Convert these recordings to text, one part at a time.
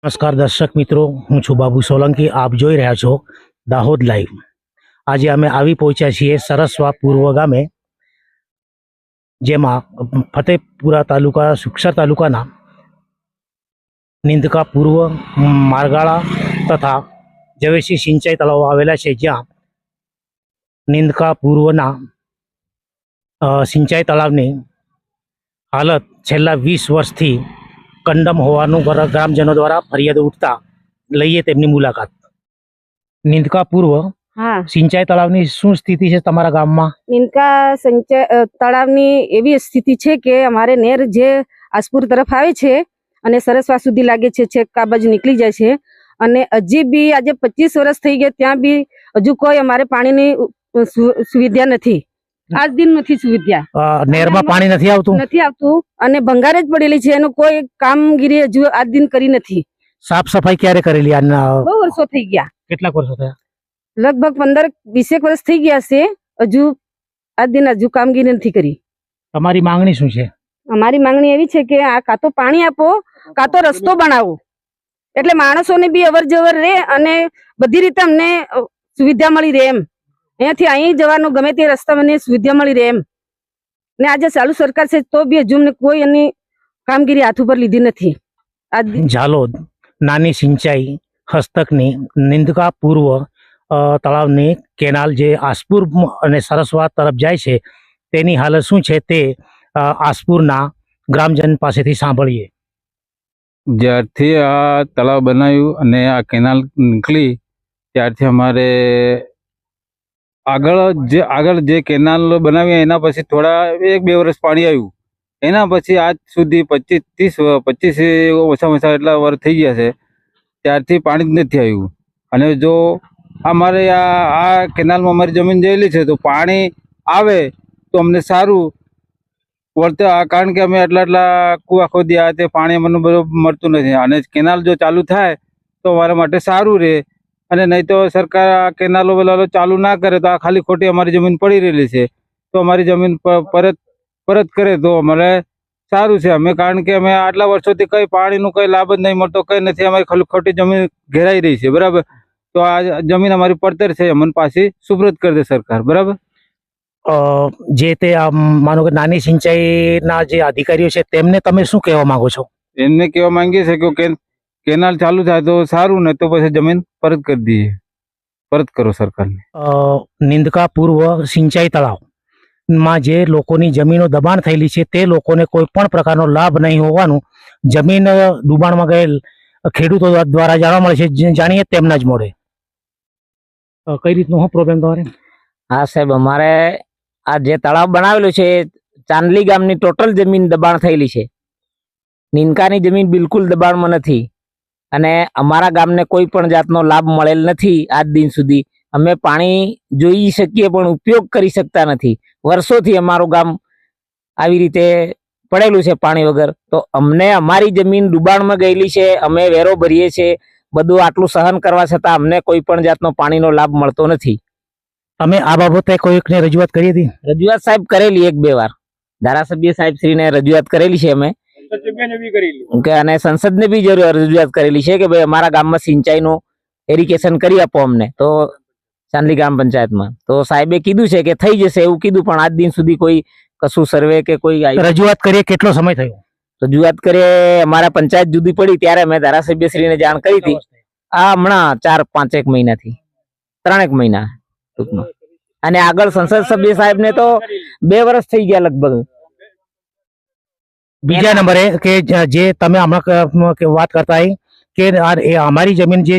નમસ્કાર દર્શક મિત્રો, હું છું બાબુ સોલંકી. આપ જોઈ રહ્યા છો દાહોદ લાઈવ. આજે અમે આવી પહોંચ્યા છીએ સરસવા પૂર્વ ગામે, જેમાં ફતેપુરા તાલુકા સુખસર તાલુકાના નિંદકા પૂર્વ, મારગાળા તથા ઝવેરસી સિંચાઈ તળાવો આવેલા છે, જ્યાં નિંદકા પૂર્વના સિંચાઈ તળાવની હાલત છેલ્લા 20 વર્ષથી કંડમ હોવાનું ગ્રામજનો દ્વારા ફરિયાદ ઉઠતા લઈએ તેમની મુલાકાત. નિંદકા પૂર્વ સિંચાઈ તળાવની શું સ્થિતિ છે તમારા ગામમાં? નિંદકા સિંચાઈ તળાવની એવી સ્થિતિ છે કે અમારે નેર જે આસપુર તરફ આવે છે અને સરસવા સુધી લાગે છે, છેક આ બાજુ નીકળી જાય છે. અને હજી બી આજે 25 વર્ષ થઈ ગયા, ત્યાં બી હજુ કોઈ અમારે પાણીની સુવિધા નથી. આજ દિન નથી સુવિધા. નેરમાં પાણી નથી આવતું અને ભંગાર જ પડેલી છે. એનું કોઈ કામગીરી હજુ આજ દિન કરી નથી. સાફ સફાઈ ક્યારે કરેલી? બહુ વર્ષો થઈ ગયા. કેટલાક વર્ષો થયા? લગભગ 15-20 વર્ષ થઈ ગયા છે. હજુ આજ દિન હજુ કામગીરી નથી કરી. તમારી માંગણી શું છે? અમારી માંગણી એવી છે કે આ કાં તો પાણી આપો, કાં તો રસ્તો બનાવો, એટલે માણસોને બી અવર જવર રહે અને બધી રીતે અમને સુવિધા મળી રહે. એમ અહીંયાથી અહીં જવાનું ગમે તે રસ્તા મને સુવિધા મળી રહે એમ. ને આજે ચાલુ સરકાર છે તો બી હજુ અમને કોઈ એની કામગીરી હાથ ઉપર લીધી નથી. ઝાલોદ નાની સિંચાઈ હસ્તકની નિંદકા પૂર્વ તળાવની કેનાલ જે આસપુર અને સરસવા તરફ જાય છે, તેની હાલત શું છે તે આસપુરના ગ્રામજન પાસેથી સાંભળીએ. જ્યારથી આ તળાવ બનાવ્યું અને આ કેનાલ નીકળી ત્યારથી અમારે આગળ જે કેનાલ બનાવી એના પછી થોડા 1-2 વર્ષ પાણી આવ્યું. એના પછી આજ સુધી 25 ઓછામાં એટલા વર્ષ થઈ ગયા છે, ત્યારથી પાણી જ નથી આવ્યું. અને જો અમારે આ કેનાલમાં અમારી જમીન જેલી છે તો પાણી આવે તો અમને સારું વળતે, કારણ કે અમે એટલા કુવા ખોદ્યા તે પાણી અમને બરોબર મળતું નથી. અને કેનાલ જો ચાલુ થાય તો અમારા માટે સારું રહે. અને નહીં તો સરકાર આ કેનાલો ચાલુ ના કરે તો આ ખાલી ખોટી અમારી જમીન પડી રહેલી છે. તો અમારી જમીન પરત કરે તો અમારે સારું છે. અમે કારણ કે અમે આટલા વર્ષોથી કઈ પાણીનું કઈ લાભ જ નહીં મળતો, કઈ નથી. અમારી ખોટી જમીન ઘેરાઈ રહી છે, બરાબર. તો આ જમીન અમારી પડતર છે, અમને પાછી સુપ્રત કરી દે સરકાર, બરાબર. જે તે માનો કે નાની સિંચાઈના જે અધિકારીઓ છે તેમને તમે શું કહેવા માંગો છો? એમને કહેવા માંગીએ છીએ કે કેનાલ ચાલુ થાય તો સારું, ને તો પછી જમીન પરત કરી દઈએ, પરત કરો સરકારને. નિંદકા પૂર્વ સિંચાઈ તળાવમાં જે લોકોની જમીનો દબાણ થયેલી છે તે લોકોને કોઈ પણ પ્રકારનો લાભ નહીં હોવાનું જમીન ડૂબાણમાં ગયેલ ખેડૂતો દ્વારા જાણવા મળે છે. જાણીએ તેમના જ મોડે. કઈ રીતનું શું પ્રોબ્લેમ તમારે? હા સાહેબ, અમારે આ જે તળાવ બનાવેલું છે ચાંદલી ગામની ટોટલ જમીન દબાણ થયેલી છે. નિંદકાની જમીન બિલકુલ દબાણમાં નથી અને અમારા ગામને કોઈ પણ જાતનો લાભ મળેલ નથી આજ દિન સુધી. અમે પાણી જોઈ શકીએ પણ ઉપયોગ કરી શકતા નથી. વર્ષોથી અમારું ગામ આવી રીતે પડેલું છે પાણી વગર. તો અમને અમારી જમીન ડૂબાણમાં ગયેલી છે, અમે વેરો ભરીએ છીએ, બધું આટલું સહન કરવા છતાં અમને કોઈ પણ જાતનો પાણીનો લાભ મળતો નથી. તમે આ બાબતે કોઈકને રજૂઆત કરી હતી? રજૂઆત સાહેબ કરેલી 1-2 વાર. ધારાસભ્ય સાહેબ શ્રીને રજૂઆત કરેલી છે અમે, અને સંસદને બી રજૂઆત કરેલી છે કે ભાઈ અમારા ગામમાં સિંચાઈનું એરિગેશન કરી આપો અમને, તો ચાંદલી ગ્રામ પંચાયતમાં. તો સાહેબે કીધું છે કે થઈ જશે એવું કીધું, પણ આજ દિન સુધી કોઈ કશું સર્વે કે કોઈ રજૂઆત કરીએ કેટલો સમય થયો? રજૂઆત કરીએ અમારા પંચાયત જુદી પડી ત્યારે મેં ધારાસભ્ય શ્રીને જાણ કરી હતી. આ હમણાં 4-5 મહિનાથી 3 મહિના ટૂંકમાં. અને આગળ સંસદ સભ્ય સાહેબ ને તો 2 વર્ષ થઈ ગયા લગભગ. બીજા નંબરે કે જે તમે હમણાં વાત કરતા કે અમારી જમીન જે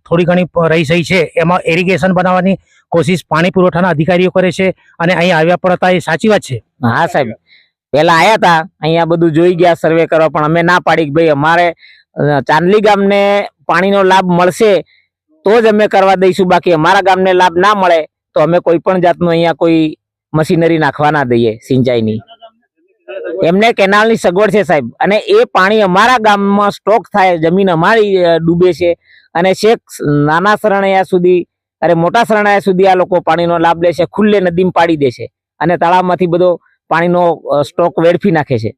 થોડી ઘણી રહી સહી છે એમાં એરિગેશન બનાવવાની કોશિશ પાણી પુરવઠાના અધિકારીઓ કરે છે અને અહીં આવ્યા પણ હતા, એ સાચી વાત છે? હા સાહેબ, પેલા આયા હતા, અહીંયા બધું જોઈ ગયા સર્વે કરવા, પણ અમે ના પાડી કે ભાઈ અમારે ચાંદલી ગામને પાણીનો લાભ મળશે તો જ અમે કરવા દઈશું, બાકી અમારા ગામને લાભ ના મળે તો અમે કોઈ પણ જાતનું અહીંયા કોઈ મશીનરી નાખવા ના દઈએ સિંચાઈની. એમને કેનાલની સગવડ છે સાહેબ, અને એ પાણી અમારા ગામમાં સ્ટોક થાય, જમીન અમારી ડૂબે છે અને છેક નાના શરણૈયા સુધી મોટા શરણૈયા સુધી આ લોકો પાણીનો લાભ લે છે, ખુલ્લે નદીમાં પાડી દે છે અને તળાવમાંથી બધો પાણીનો સ્ટોક વેડફી નાખે છે.